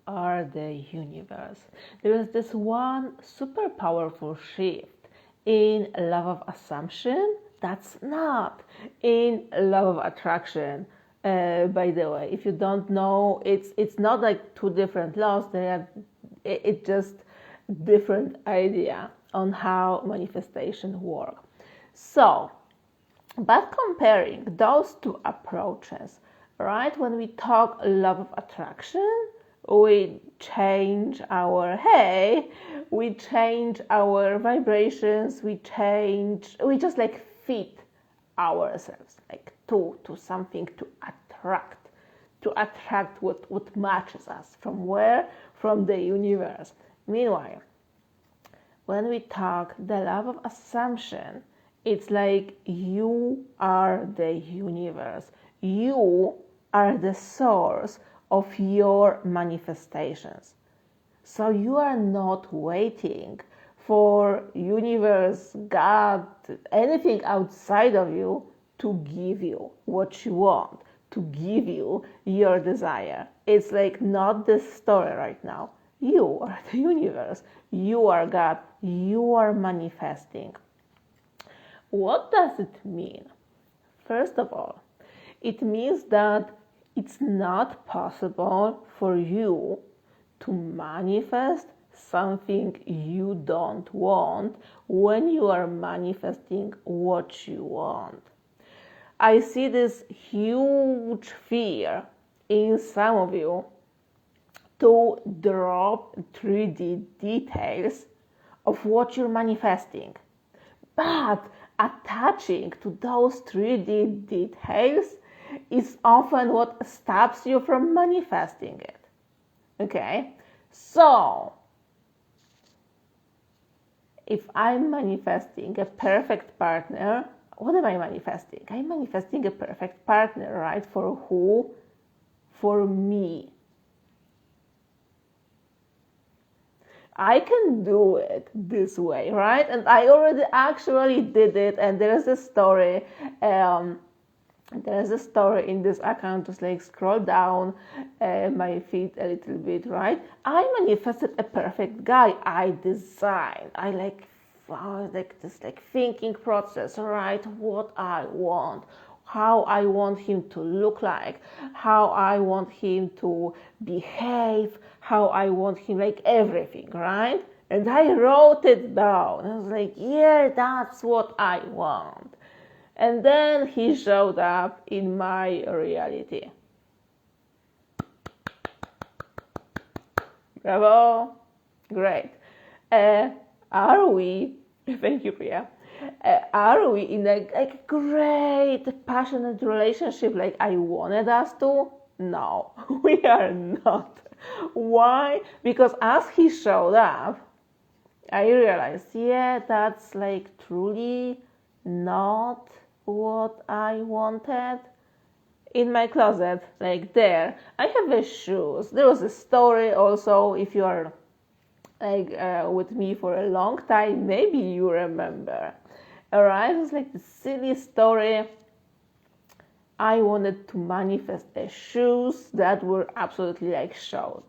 are the universe. There is this one super powerful shift in love of assumption that's not in love of attraction. By the way, if you don't know, it's not like two different laws. It's just different idea on how manifestation work. So, but comparing those two approaches, right? When we talk love of attraction, we change our we change our vibrations, we just like fit ourselves like to something to attract what matches us. From where? From the universe. Meanwhile, when we talk the love of assumption, it's like you are the universe. You are the source of your manifestations. So you are not waiting for universe, God, anything outside of you to give you what you want, to give you your desire. It's like not the story right now. You are the universe. You are God. You are manifesting. What does it mean? First of all, it means that it's not possible for you to manifest something you don't want when you are manifesting what you want. I see this huge fear in some of you to drop 3D details of what you're manifesting. But attaching to those 3D details is often what stops you from manifesting it. Okay? So, if I'm manifesting a perfect partner, what am I manifesting? I'm manifesting a perfect partner, right? For who? For me. I can do it this way, right? And I already actually did it, and there's a story. There's a story in this account. Just like scroll down my feed a little bit, right? I manifested a perfect guy. I designed. I like this thinking process, right? What I want, how I want him to look like, how I want him to behave, how I want him, like everything, right? And I wrote it down. I was like, yeah, that's what I want. And then he showed up in my reality. Bravo. Great. Are we, thank you, Priya, are we in a great, passionate relationship like I wanted us to? No, we are not. Why? Because as he showed up, I realized, yeah, that's like truly not what I wanted. In my closet, like there, I have the shoes. There was a story also, if you are with me for a long time, maybe you remember. Alright, it was like the silly story. I wanted to manifest the shoes that were absolutely like sold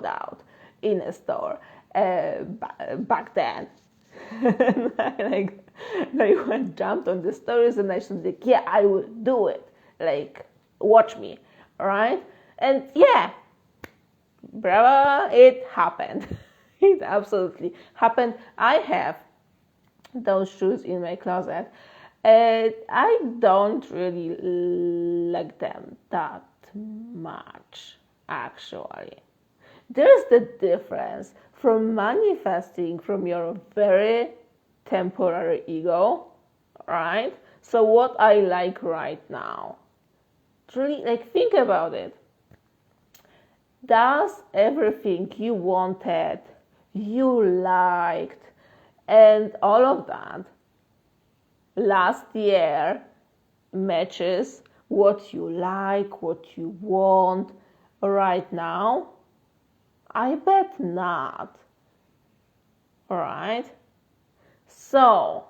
out in a store back then. I jumped on the stories and I said, like, yeah, I will do it. Like, watch me, right? And yeah, bravo, it happened. It absolutely happened. I have those shoes in my closet. I don't really like them that much, actually. There's the difference from manifesting from your very temporary ego, right? So what I like right now, truly, like, think about it. Does everything you wanted, you liked, and all of that last year matches what you like, what you want right now? I bet not. Alright? So,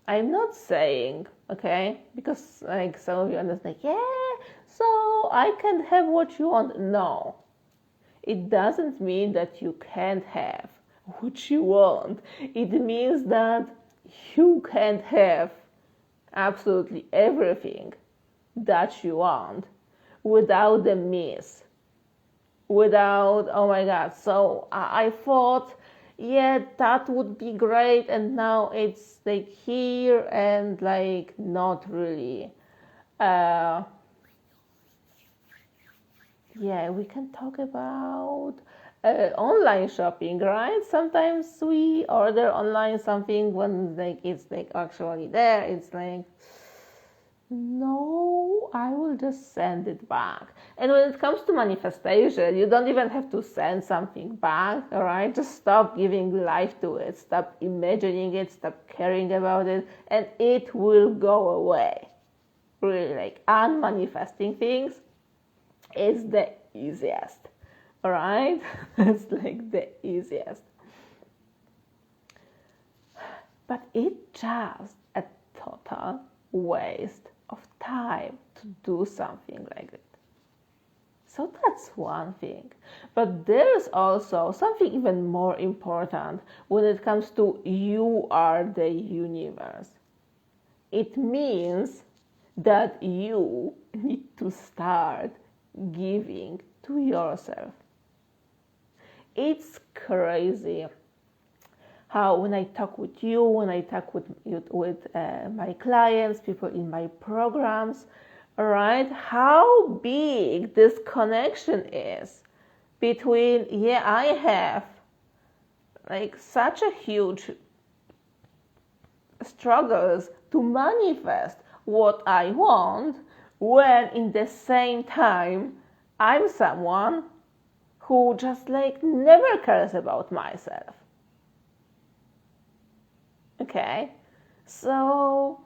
I'm not saying, okay, because like some of you understand, yeah, so I can't have what you want. No, it doesn't mean that you can't have what you want. It means that you can't have absolutely everything that you want without the miss. Without, oh my God, so I thought, yeah, that would be great, and now it's like here and like not really. Uh, yeah, we can talk about online shopping, right? Sometimes we order online something when like it's like actually there. It's like, no, I will just send it back. And when it comes to manifestation, you don't even have to send something back, all right? Just stop giving life to it, stop imagining it, stop caring about it, and it will go away. Really, like unmanifesting things is the easiest, all right? It's like the easiest. But it's just a total waste of time to do something like that. So that's one thing. But there's also something even more important when it comes to you are the universe. It means that you need to start giving to yourself. It's crazy how when I talk with you, when I talk with my clients, people in my programs, all right, how big this connection is between, yeah, I have like such a huge struggles to manifest what I want, when in the same time I'm someone who just like never cares about myself. Okay, so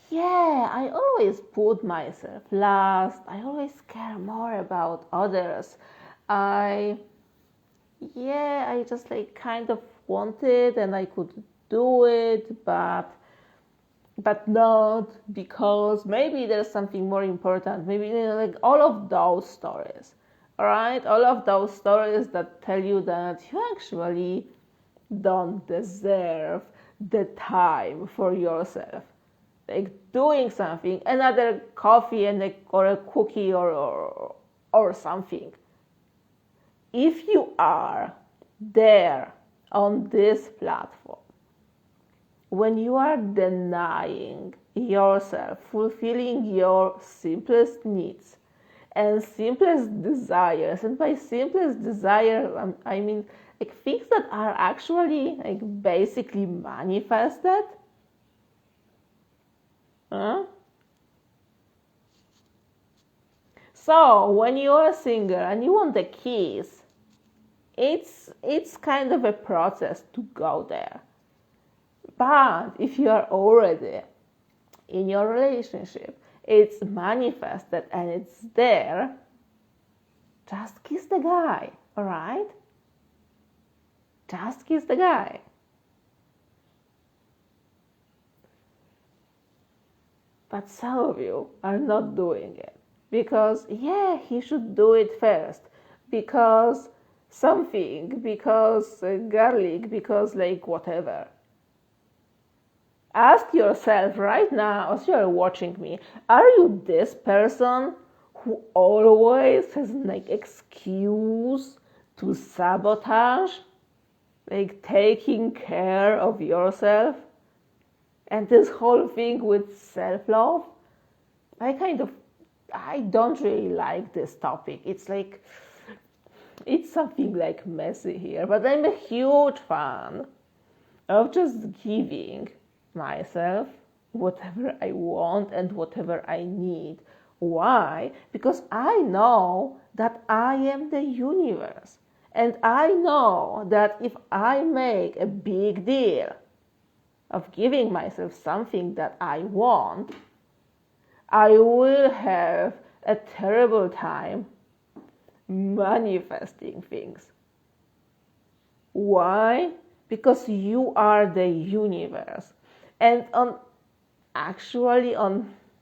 yeah, I always put myself last. I always care more about others. I just like kind of wanted and I could do it, but not because maybe there's something more important. Maybe like all of those stories. All right, all of those stories that tell you that you actually don't deserve the time for yourself. Like doing something, another coffee and or a cookie or something. If you are there on this platform, when you are denying yourself fulfilling your simplest needs and simplest desires, and by simplest desire I mean like things that are actually like basically manifested, huh? So when you're single and you want the keys, it's kind of a process to go there. But if you are already in your relationship, it's manifested and it's there, just kiss the guy, all right? Just kiss the guy. But some of you are not doing it because, yeah, he should do it first. Because something, because garlic, because like whatever. Ask yourself right now, as you are watching me, are you this person who always has like excuse to sabotage, like taking care of yourself? And this whole thing with self-love, I don't really like this topic. It's like, it's something like messy here, but I'm a huge fan of just giving myself whatever I want and whatever I need. Why? Because I know that I am the universe. And I know that if I make a big deal of giving myself something that I want, I will have a terrible time manifesting things. Why? Because you are the universe. And on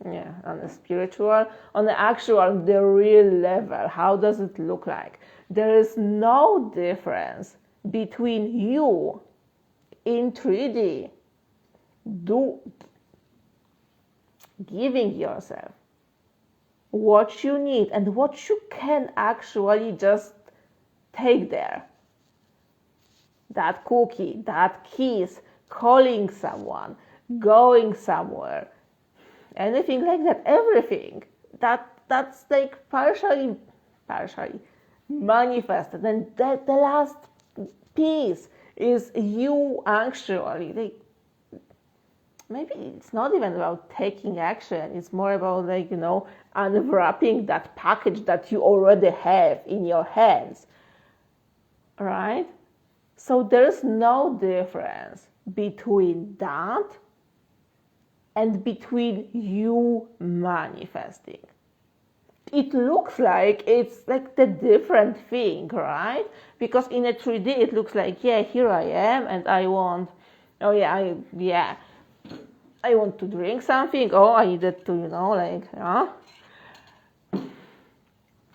yeah, on the spiritual, on the actual, the real level, how does it look like? There is no difference between you in 3D giving yourself what you need and what you can actually just take there. That cookie, that kiss, calling someone, going somewhere, anything like that, everything. That's like partially manifested. And that the last piece is you actually like, maybe it's not even about taking action, it's more about like, unwrapping that package that you already have in your hands, right? So there's no difference between that and between you manifesting. It looks like it's like the different thing, right? Because in a 3D it looks like, yeah, here I am and I want, I want to drink something. Oh, I needed to,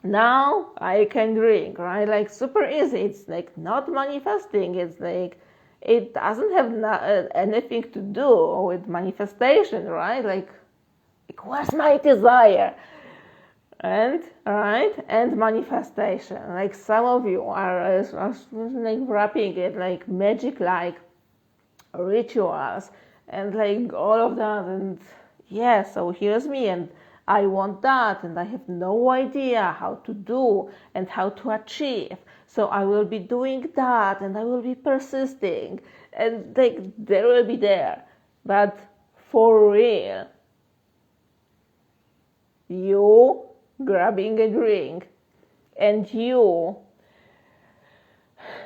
now I can drink, right? Like super easy. It's like not manifesting. It's like it doesn't have anything to do with manifestation, right? Like where's my desire? And manifestation. Like some of you are like wrapping it like magic, like rituals and like all of that. And yeah, so here's me and I want that and I have no idea how to do and how to achieve. So I will be doing that and I will be persisting and like there will be there. But for real, you grabbing a drink and you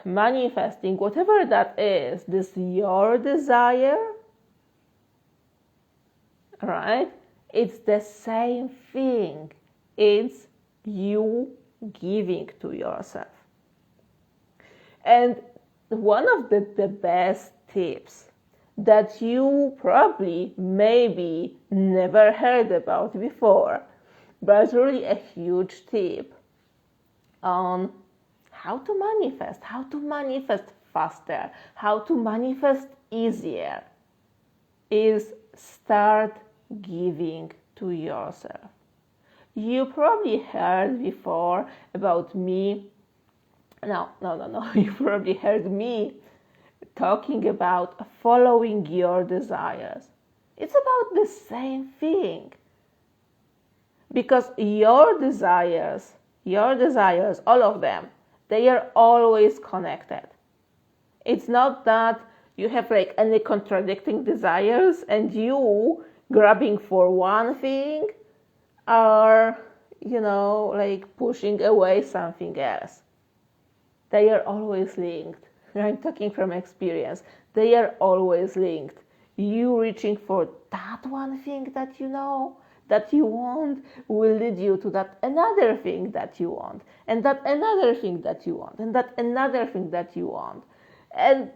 manifesting whatever that is, this your desire, right? It's the same thing. It's you giving to yourself. And one of the best tips that you probably maybe never heard about before, but really a huge tip on how to manifest faster, how to manifest easier, is start giving to yourself. You probably heard before about me. No. You probably heard me talking about following your desires. It's about the same thing. Because your desires, all of them, they are always connected. It's not that you have like any contradicting desires and you grabbing for one thing or, like pushing away something else. They are always linked. I'm talking from experience. They are always linked. You reaching for that one thing that that you want will lead you to that another thing that you want, and that another thing that you want, and that another thing that you want. And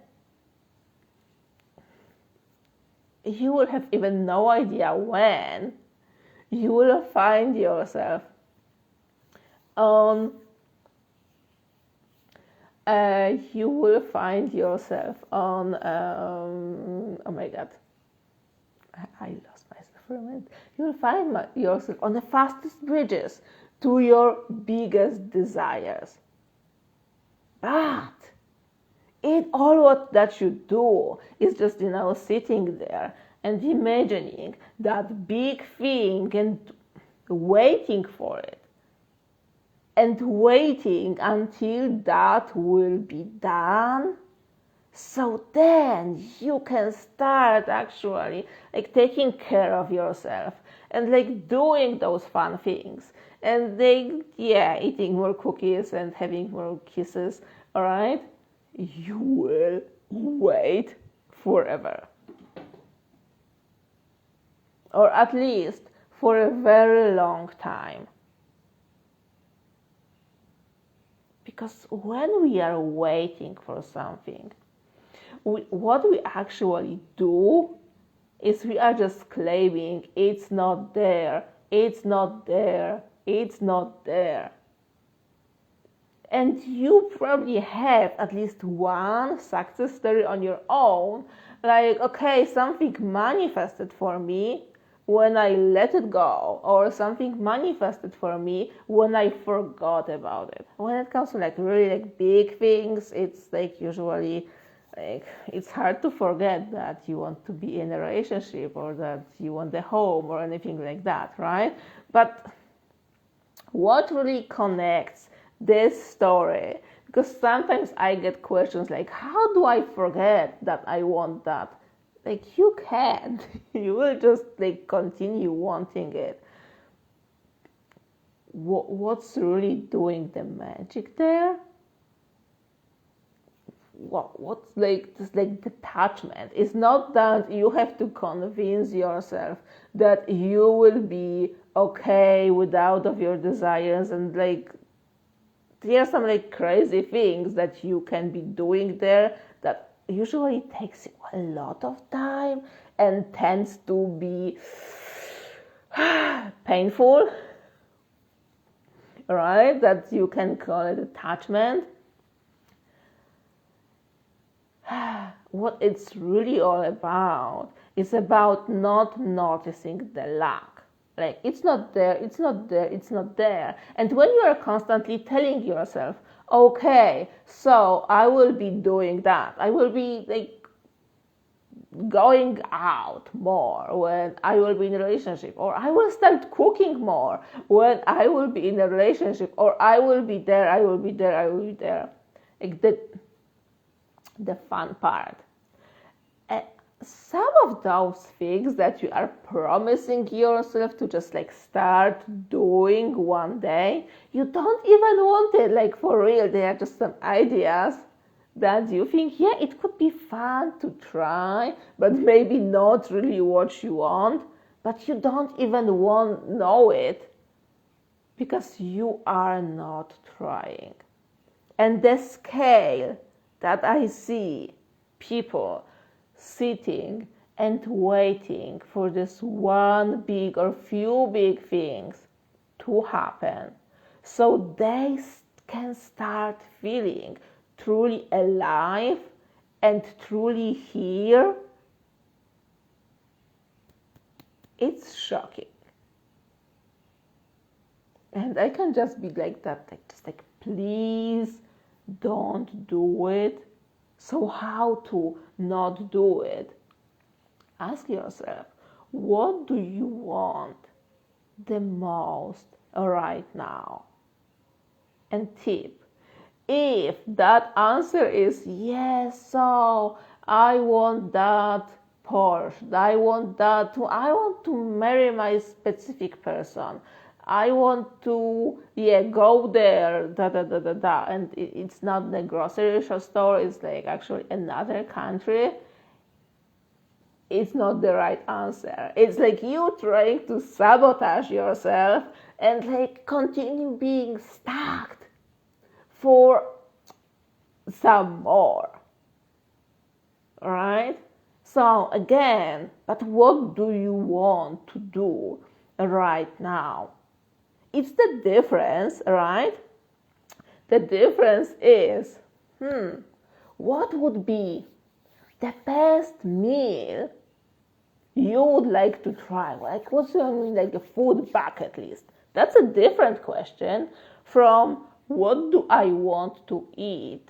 you will have even no idea when you will find yourself on oh my god, I lost myself for a minute. You will find yourself on the fastest bridges to your biggest desires. But all what that you do is just sitting there and imagining that big thing and waiting for it and waiting until that will be done, so then you can start actually like taking care of yourself and like doing those fun things and eating more cookies and having more kisses. All right, you will wait forever, or at least for a very long time. Because when we are waiting for something, what we actually do is we are just claiming it's not there, it's not there, it's not there. And you probably have at least one success story on your own, like, okay, something manifested for me when I let it go, or something manifested for me when I forgot about it. When it comes to like really like big things, it's like usually like it's hard to forget that you want to be in a relationship or that you want a home or anything like that, right? But what really connects this story? Because sometimes I get questions like, how do I forget that I want that? Like, you can't. You will just like continue wanting it. What's really doing the magic there? What's like just like detachment? It's not that you have to convince yourself that you will be okay without of your desires, and like there are some like crazy things that you can be doing there that usually takes a lot of time and tends to be painful, right? That you can call it attachment. What it's really all about is about not noticing the lack. Like, it's not there, it's not there, it's not there. And when you are constantly telling yourself, okay, so I will be doing that, I will be like going out more when I will be in a relationship, or I will start cooking more when I will be in a relationship, or I will be there, I will be there, I will be there. Like the fun part. Some of those things that you are promising yourself to just like start doing one day, you don't even want it, like for real. They are just some ideas that you think, yeah, it could be fun to try, but maybe not really what you want, but you don't even know it because you are not trying. And the scale that I see people sitting and waiting for this one big or few big things to happen so they can start feeling truly alive and truly here, it's shocking. And I can just be like that, like just like, please don't do it. So how to not do it? Ask yourself, what do you want the most right now? And tip, if that answer is yes, so I want that Porsche, I want to marry my specific person, I want to, go there, and it's not the grocery store, it's like actually another country, it's not the right answer. It's like you trying to sabotage yourself and like continue being stuck for some more, right? So again, but what do you want to do right now? It's the difference, right? The difference is, what would be the best meal you would like to try? Like, what's like a food bucket list? That's a different question from what do I want to eat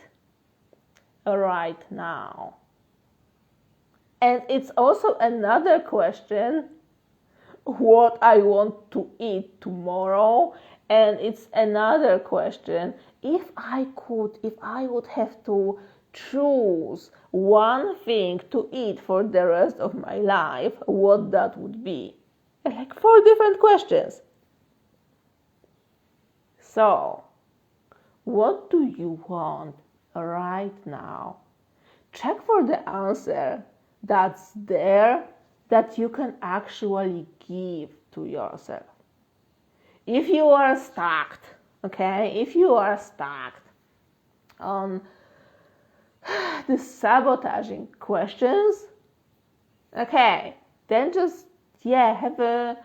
right now? And it's also another question what I want to eat tomorrow. And it's another question, if I would have to choose one thing to eat for the rest of my life, what that would be. Like 4 different questions. So, what do you want right now? Check for the answer that's there that you can actually give to yourself. If you are stuck, if you are stuck on the sabotaging questions, then just, yeah, have a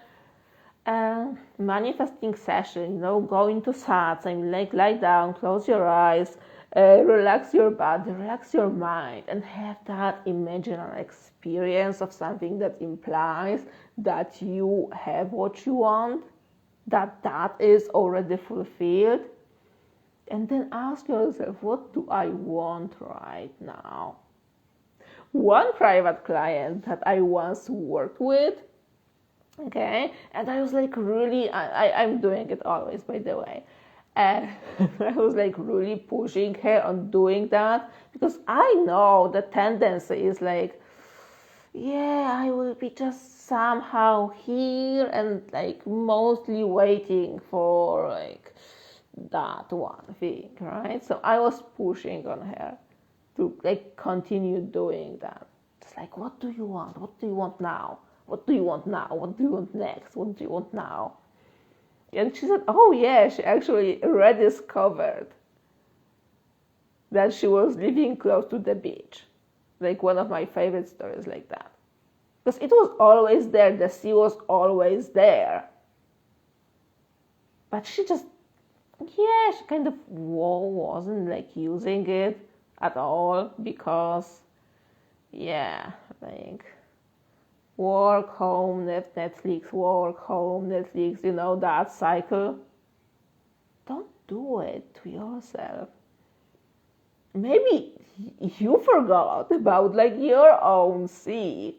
manifesting session, go into thoughts. I mean, like, lie down, close your eyes, relax your body, relax your mind, and have that imaginary experience of something that implies that you have what you want, that is already fulfilled. And then ask yourself, what do I want right now? One private client that I once worked with, okay, and I was like, really, I'm doing it always, by the way, and I was like really pushing her on doing that, because I know the tendency is like, yeah, I will be just somehow here and like mostly waiting for like that one thing, right? So I was pushing on her to like continue doing that. It's like, what do you want? What do you want now? What do you want now? What do you want next? What do you want now? And she said, oh yeah, she actually rediscovered that she was living close to the beach. Like one of my favorite stories like that. Because it was always there, the sea was always there. But she just, yeah, she kind of wasn't like using it at all, because, yeah, like work, home, Netflix, work, home, Netflix, that cycle. Don't do it to yourself. Maybe you forgot about like your own sea.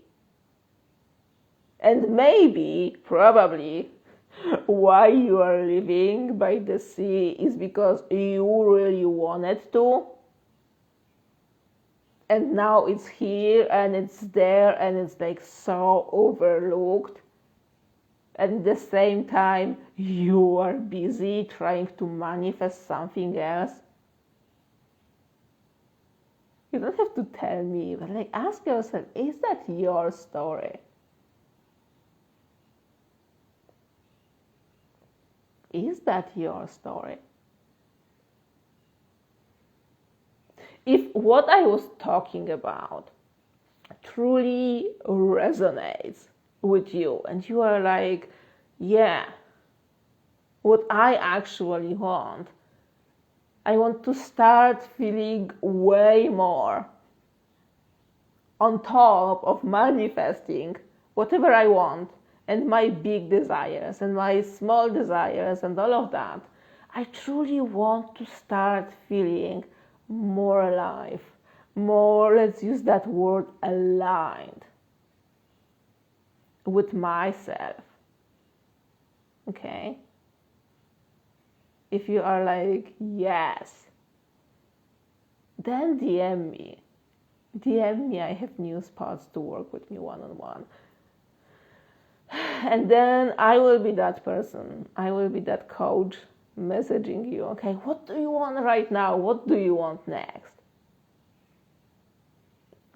And maybe, probably, why you are living by the sea is because you really wanted to. And now it's here and it's there and it's like so overlooked. And at the same time, you are busy trying to manifest something else. You don't have to tell me, but like ask yourself, is that your story? Is that your story? If what I was talking about truly resonates with you and you are like, yeah, what I actually want, I want to start feeling way more on top of manifesting whatever I want and my big desires and my small desires and all of that. I truly want to start feeling more alive, more, let's use that word, aligned with myself. Okay? If you are like, yes, then DM me. DM me, I have new spots to work with me one-on-one. And then I will be that person. I will be that coach messaging you. Okay, what do you want right now? What do you want next?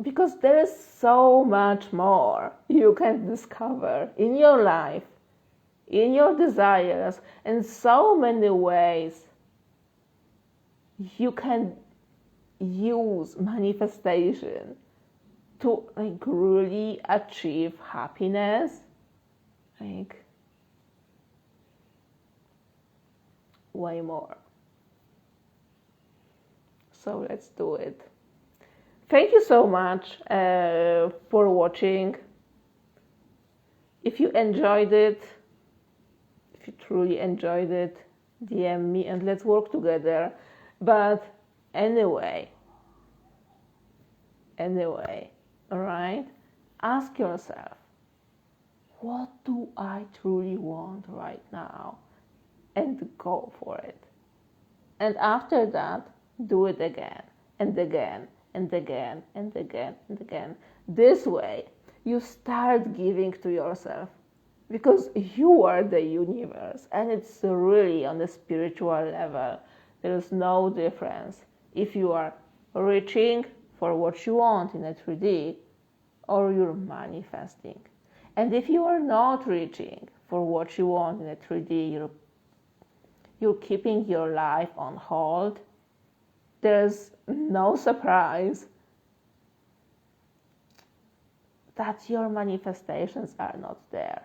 Because there is so much more you can discover in your life, in your desires, in so many ways you can use manifestation to like really achieve happiness. Like way more. So let's do it. Thank you so much for watching. If you enjoyed it, if you truly enjoyed it, DM me and let's work together. But anyway, all right? Ask yourself, what do I truly want right now? And go for it. And after that, do it again and again and again and again and again. This way, you start giving to yourself because you are the universe, and it's really on the spiritual level. There is no difference if you are reaching for what you want in a 3D or you're manifesting. And if you are not reaching for what you want in a 3D, you're keeping your life on hold, there's no surprise that your manifestations are not there.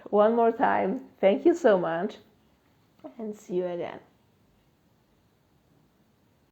One more time, thank you so much, and see you again.